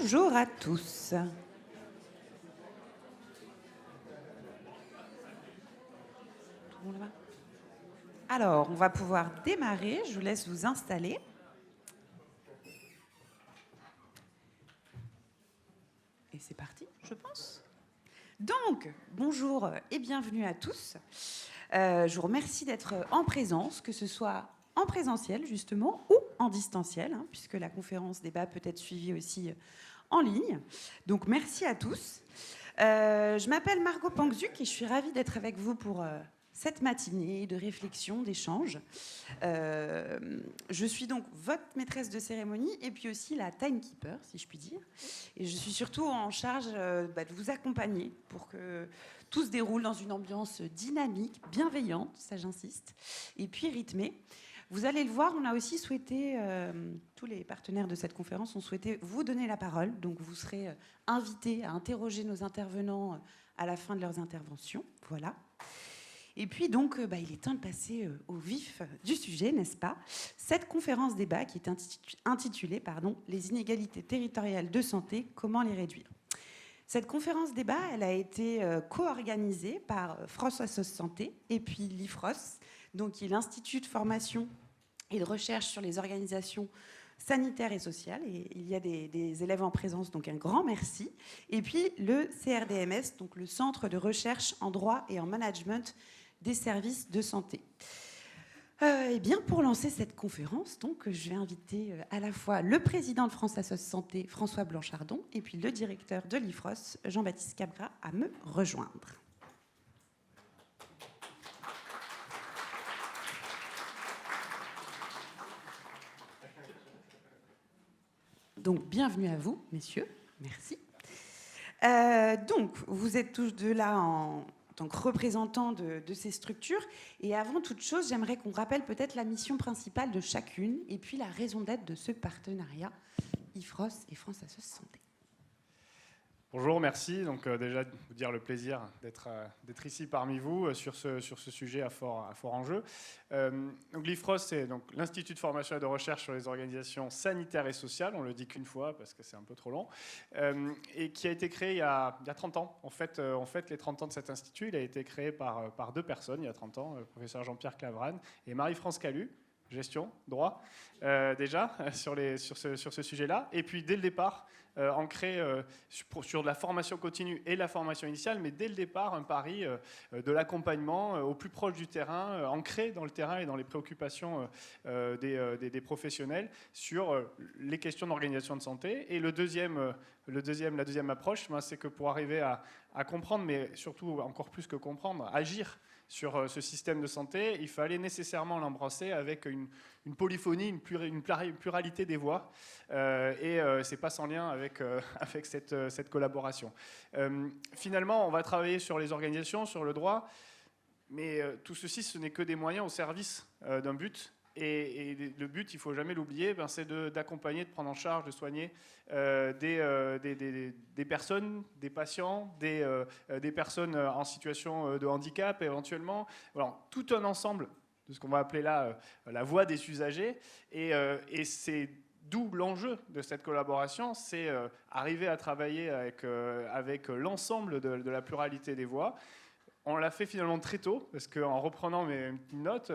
Bonjour à tous. Tout le monde va ? Alors, on va pouvoir démarrer. Je vous laisse vous installer. Et c'est parti, je pense. Donc, bonjour et bienvenue à tous. Je vous remercie d'être en présence, que ce soit en présentiel justement ou en distanciel, puisque la conférence débat peut être suivie aussi en ligne. Donc, merci à tous. Je m'appelle Margot Pangzuk et je suis ravie d'être avec vous pour cette matinée de réflexion, d'échange. Je suis donc votre maîtresse de cérémonie et puis aussi la timekeeper, si je puis dire. Et je suis surtout en charge de vous accompagner pour que tout se déroule dans une ambiance dynamique, bienveillante, ça j'insiste, et puis rythmée. Vous allez le voir, on a aussi souhaité, tous les partenaires de cette conférence ont souhaité vous donner la parole. Donc vous serez invités à interroger nos intervenants à la fin de leurs interventions. Voilà. Et puis donc, il est temps de passer au vif du sujet, n'est-ce pas ? Cette conférence débat qui est intitulée Les inégalités territoriales de santé, comment les réduire ? Cette conférence débat, elle a été co-organisée par France Assos Santé et puis l'IFROS, donc qui est l'Institut de formation et de recherche sur les organisations sanitaires et sociales. Et il y a des élèves en présence, donc un grand merci. Et puis le CRDMS, donc le Centre de recherche en droit et en management des services de santé. Eh bien, pour lancer cette conférence, donc, je vais inviter à la fois le président de France Assos Santé, François Blanchardon, et puis le directeur de l'IFROS, Jean-Baptiste Cabra, à me rejoindre. Donc, bienvenue à vous, messieurs. Merci. Donc, vous êtes tous deux là en tant que représentants de ces structures. Et avant toute chose, j'aimerais qu'on rappelle peut-être la mission principale de chacune et puis la raison d'être de ce partenariat IFROS et France Assos Santé. Bonjour, merci. Donc déjà, de vous dire le plaisir d'être ici parmi vous sur ce sujet à fort enjeu. Donc l'IFROS, c'est donc l'Institut de formation et de recherche sur les organisations sanitaires et sociales. On le dit qu'une fois parce que c'est un peu trop long. Et qui a été créé il y a 30 ans. En fait, les 30 ans de cet institut, il a été créé par deux personnes il y a 30 ans, le professeur Jean-Pierre Clavran et Marie-France Calu, gestion, droit, déjà, sur ce sujet-là. Et puis, dès le départ, ancré sur la formation continue et la formation initiale, mais dès le départ, un pari de l'accompagnement au plus proche du terrain, ancré dans le terrain et dans les préoccupations des professionnels sur les questions d'organisation de santé. Et la deuxième approche, c'est que pour arriver à comprendre, mais surtout encore plus que comprendre, agir sur ce système de santé, il fallait nécessairement l'embrasser avec une polyphonie, une pluralité des voix. Et ce n'est pas sans lien avec cette collaboration. Finalement, on va travailler sur les organisations, sur le droit, mais tout ceci, ce n'est que des moyens au service d'un but. Et le but, il ne faut jamais l'oublier, c'est d'accompagner, de prendre en charge, de soigner des personnes, des patients, des personnes en situation de handicap éventuellement. Voilà, tout un ensemble de ce qu'on va appeler là la voix des usagers. Et c'est d'où l'enjeu de cette collaboration, c'est arriver à travailler avec l'ensemble de la pluralité des voix. On l'a fait finalement très tôt, parce qu'en reprenant mes petites notes,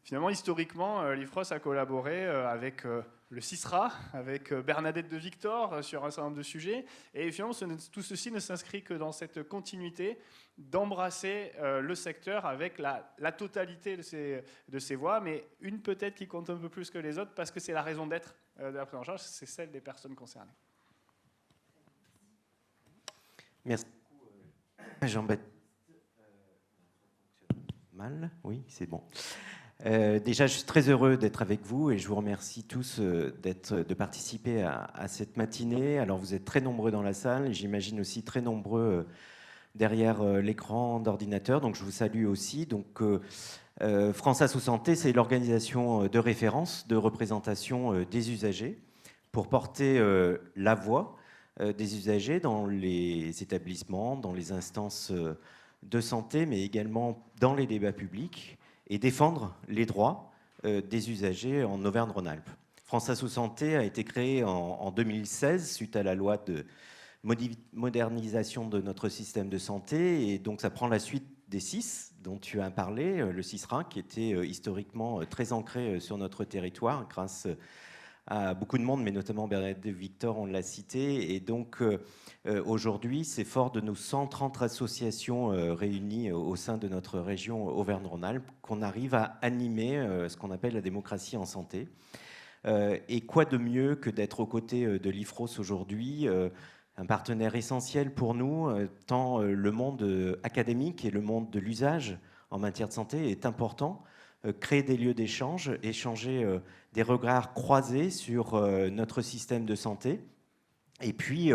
finalement, historiquement, l'IFROS a collaboré avec le CISRA, avec Bernadette de Victor sur un certain nombre de sujets. Et finalement, tout ceci ne s'inscrit que dans cette continuité d'embrasser le secteur avec la totalité de ces voix, mais une peut-être qui compte un peu plus que les autres parce que c'est la raison d'être de la prise en charge, c'est celle des personnes concernées. Merci beaucoup, Jean-Baptiste. Mal, oui, c'est bon. Déjà, je suis très heureux d'être avec vous et je vous remercie tous de participer à cette matinée. Alors, vous êtes très nombreux dans la salle et j'imagine aussi très nombreux derrière l'écran d'ordinateur. Donc, je vous salue aussi. Donc, France Assos Santé, c'est l'organisation de référence, de représentation des usagers pour porter la voix des usagers dans les établissements, dans les instances de santé, mais également dans les débats publics et défendre les droits des usagers en Auvergne-Rhône-Alpes. France Asso Santé a été créée en 2016 suite à la loi de modernisation de notre système de santé. Et donc, ça prend la suite des CIS dont tu as parlé, le CISRA, qui était historiquement très ancré sur notre territoire grâce à beaucoup de monde, mais notamment Bernadette de Victor, on l'a cité. Et donc, aujourd'hui, c'est fort de nos 130 associations réunies au sein de notre région Auvergne-Rhône-Alpes qu'on arrive à animer ce qu'on appelle la démocratie en santé. Et quoi de mieux que d'être aux côtés de l'IFROS aujourd'hui, un partenaire essentiel pour nous, tant le monde académique et le monde de l'usage en matière de santé est important. Créer des lieux d'échange, échanger des regards croisés sur notre système de santé. Et puis,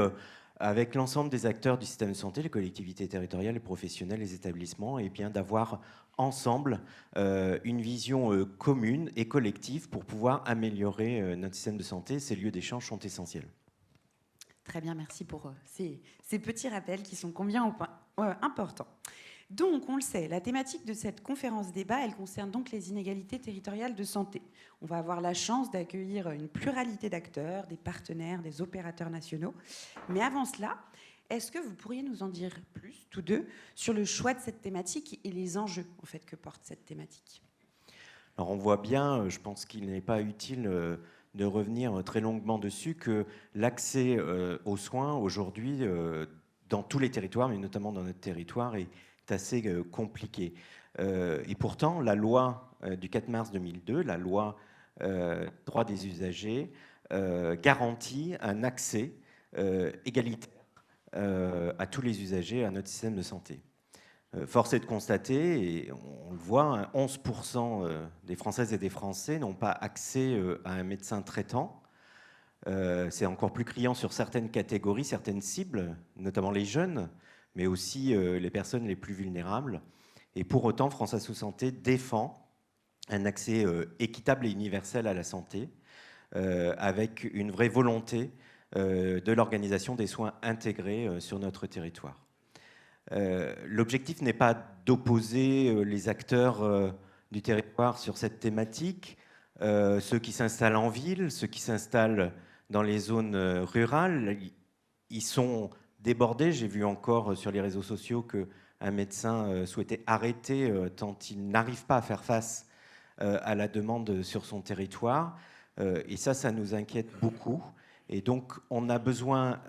avec l'ensemble des acteurs du système de santé, les collectivités territoriales, les professionnels, les établissements, et bien d'avoir ensemble une vision commune et collective pour pouvoir améliorer notre système de santé. Ces lieux d'échange sont essentiels. Très bien, merci pour ces petits rappels qui sont combien importants. Donc, on le sait, la thématique de cette conférence débat, elle concerne donc les inégalités territoriales de santé. On va avoir la chance d'accueillir une pluralité d'acteurs, des partenaires, des opérateurs nationaux. Mais avant cela, est-ce que vous pourriez nous en dire plus, tous deux, sur le choix de cette thématique et les enjeux en fait, que porte cette thématique? Alors, on voit bien, je pense qu'il n'est pas utile de revenir très longuement dessus, que l'accès aux soins aujourd'hui, dans tous les territoires, mais notamment dans notre territoire, est assez compliqué. Et pourtant, la loi du 4 mars 2002, la loi droit des usagers, garantit un accès égalitaire à tous les usagers à notre système de santé. Force est de constater, et on le voit, 11% des Françaises et des Français n'ont pas accès à un médecin traitant. C'est encore plus criant sur certaines catégories, certaines cibles, notamment les jeunes, mais aussi les personnes les plus vulnérables. Et pour autant, France Asso Santé défend un accès équitable et universel à la santé, avec une vraie volonté de l'organisation des soins intégrés sur notre territoire. L'objectif n'est pas d'opposer les acteurs du territoire sur cette thématique, ceux qui s'installent en ville, ceux qui s'installent dans les zones rurales, ils sont débordés. J'ai vu encore sur les réseaux sociaux qu'un médecin souhaitait arrêter tant il n'arrive pas à faire face à la demande sur son territoire. Et ça nous inquiète beaucoup. Et donc, on a besoin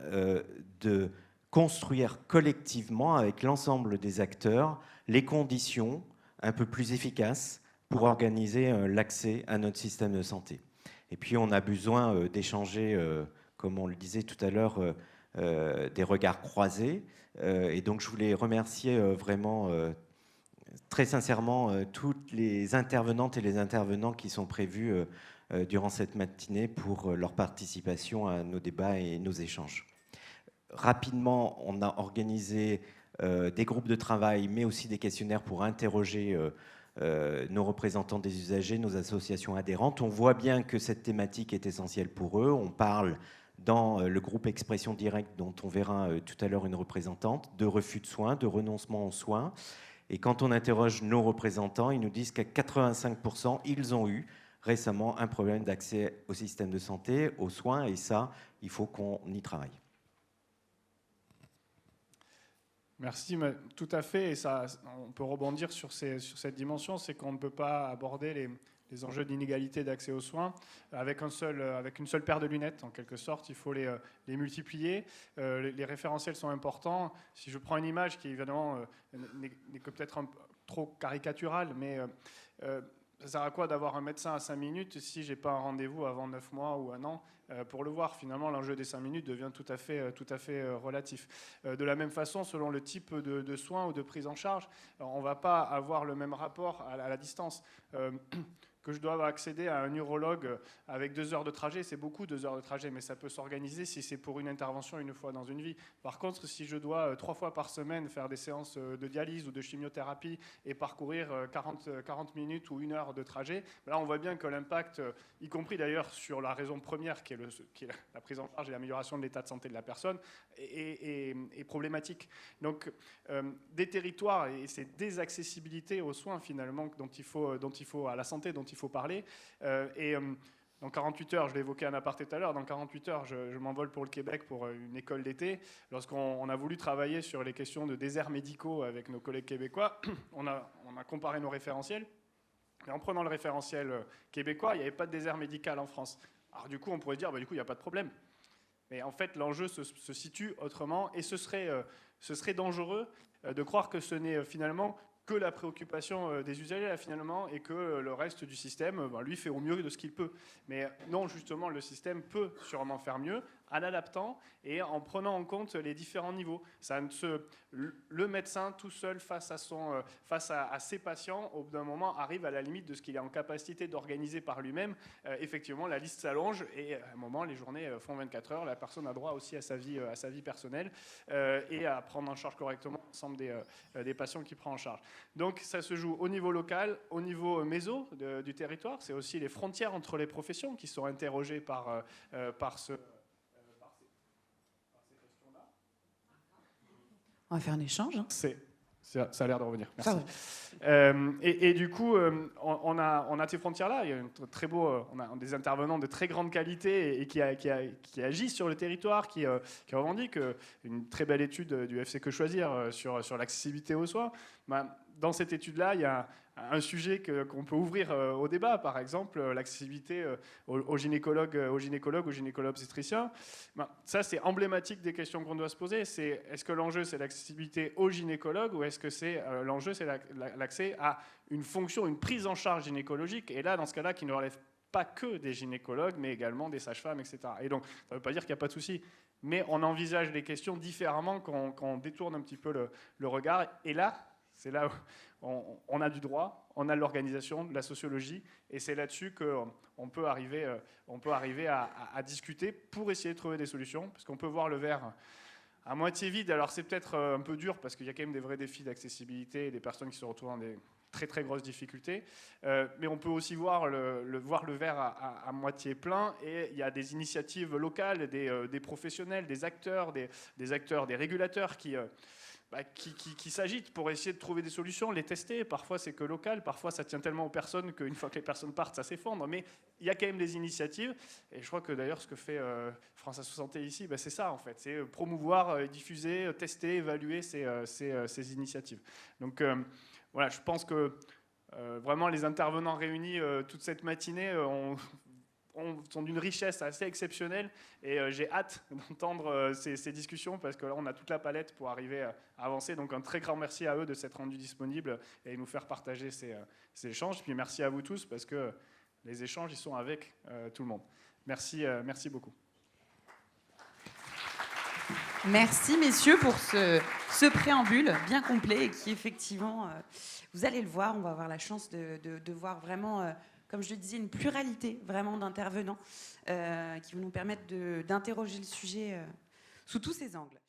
de construire collectivement, avec l'ensemble des acteurs, les conditions un peu plus efficaces pour organiser l'accès à notre système de santé. Et puis, on a besoin d'échanger, comme on le disait tout à l'heure, des regards croisés. Et donc, je voulais remercier vraiment très sincèrement toutes les intervenantes et les intervenants qui sont prévus durant cette matinée pour leur participation à nos débats et nos échanges. Rapidement, on a organisé des groupes de travail, mais aussi des questionnaires pour interroger nos représentants des usagers, nos associations adhérentes. On voit bien que cette thématique est essentielle pour eux. On parle dans le groupe Expression Directe, dont on verra tout à l'heure une représentante, de refus de soins, de renoncement aux soins. Et quand on interroge nos représentants, ils nous disent qu'à 85%, ils ont eu récemment un problème d'accès au système de santé, aux soins, et ça, il faut qu'on y travaille. Merci, mais tout à fait. Et ça, on peut rebondir sur cette dimension, c'est qu'on ne peut pas aborder les enjeux d'inégalité d'accès aux soins avec une seule paire de lunettes, en quelque sorte. Il faut les multiplier. Les référentiels sont importants. Si je prends une image qui, évidemment, n'est que peut-être trop caricaturale, mais ça sert à quoi d'avoir un médecin à 5 minutes si je n'ai pas un rendez-vous avant 9 mois ou 1 an pour le voir? Finalement, l'enjeu des 5 minutes devient tout à fait relatif. De la même façon, selon le type de soins ou de prise en charge, on ne va pas avoir le même rapport à la distance. Que je dois accéder à un urologue avec 2 heures de trajet, c'est beaucoup 2 heures de trajet, mais ça peut s'organiser si c'est pour une intervention une fois dans une vie. Par contre, si je dois 3 fois par semaine faire des séances de dialyse ou de chimiothérapie et parcourir 40 minutes ou 1 heure de trajet, là on voit bien que l'impact, y compris d'ailleurs sur la raison première qui est la prise en charge et l'amélioration de l'état de santé de la personne, est problématique. Donc des territoires, et c'est des accessibilités aux soins finalement dont il faut à la santé dont il faut parler. Dans 48 heures, je l'ai évoqué en aparté tout à l'heure, dans 48 heures, je m'envole pour le Québec pour une école d'été. Lorsqu'on a voulu travailler sur les questions de déserts médicaux avec nos collègues québécois, on a comparé nos référentiels. Et en prenant le référentiel québécois, il n'y avait pas de désert médical en France. Alors du coup, on pourrait dire, du coup, il n'y a pas de problème. Mais en fait, l'enjeu se situe autrement, et ce serait dangereux de croire que ce n'est finalement que la préoccupation des usagers, là, finalement, et que le reste du système, lui, fait au mieux de ce qu'il peut. Mais non, justement, le système peut sûrement faire mieux, en adaptant et en prenant en compte les différents niveaux. Le médecin, tout seul, face à ses patients, au bout d'un moment, arrive à la limite de ce qu'il est en capacité d'organiser par lui-même. Effectivement, la liste s'allonge, et à un moment, les journées font 24 heures. La personne a droit aussi à sa vie personnelle et à prendre en charge correctement l'ensemble des patients qu'il prend en charge. Donc, ça se joue au niveau local, au niveau méso du territoire. C'est aussi les frontières entre les professions qui sont interrogées par ces questions-là. On va faire un échange. Hein. Ça a l'air de revenir. Merci. Ah ouais. Et du coup, on a ces frontières-là. Il y a on a des intervenants de très grande qualité et qui agissent sur le territoire, qui revendiquent une très belle étude du FC Que Choisir sur l'accessibilité aux soins. Dans cette étude-là, il y a un sujet qu'on peut ouvrir au débat, par exemple l'accessibilité aux gynécologues, aux gynécologues obstétriciens. Ça, c'est emblématique des questions qu'on doit se poser. Est-ce que l'enjeu, c'est l'accessibilité aux gynécologues, ou est-ce que l'enjeu, c'est l'accès à une fonction, une prise en charge gynécologique, et là, dans ce cas-là, qui ne relève pas que des gynécologues, mais également des sages-femmes, etc. Et donc, ça ne veut pas dire qu'il n'y a pas de souci, mais on envisage les questions différemment quand on détourne un petit peu le regard. Et là, c'est là où on a du droit, on a de l'organisation, de la sociologie, et c'est là-dessus qu'on peut arriver à discuter pour essayer de trouver des solutions, parce qu'on peut voir le verre à moitié vide. Alors c'est peut-être un peu dur, parce qu'il y a quand même des vrais défis d'accessibilité et des personnes qui se retrouvent dans des très très grosses difficultés, mais on peut aussi voir le verre à moitié plein, et il y a des initiatives locales, des professionnels, des acteurs, des régulateurs qui s'agitent pour essayer de trouver des solutions, les tester. Parfois, c'est que local, parfois, ça tient tellement aux personnes qu'une fois que les personnes partent, ça s'effondre. Mais il y a quand même des initiatives. Et je crois que d'ailleurs, ce que fait France Asso Santé ici, c'est ça, en fait. C'est promouvoir, diffuser, tester, évaluer ces initiatives. Donc, voilà, je pense que vraiment, les intervenants réunis toute cette matinée sont d'une richesse assez exceptionnelle, et j'ai hâte d'entendre ces discussions, parce que là on a toute la palette pour arriver à avancer. Donc un très grand merci à eux de s'être rendus disponibles et nous faire partager ces échanges. Puis merci à vous tous, parce que les échanges ils sont avec tout le monde. Merci beaucoup. Merci messieurs pour ce préambule bien complet, et qui effectivement, vous allez le voir, on va avoir la chance de voir vraiment, comme je le disais, une pluralité vraiment d'intervenants qui vont nous permettre d'interroger le sujet sous tous ses angles.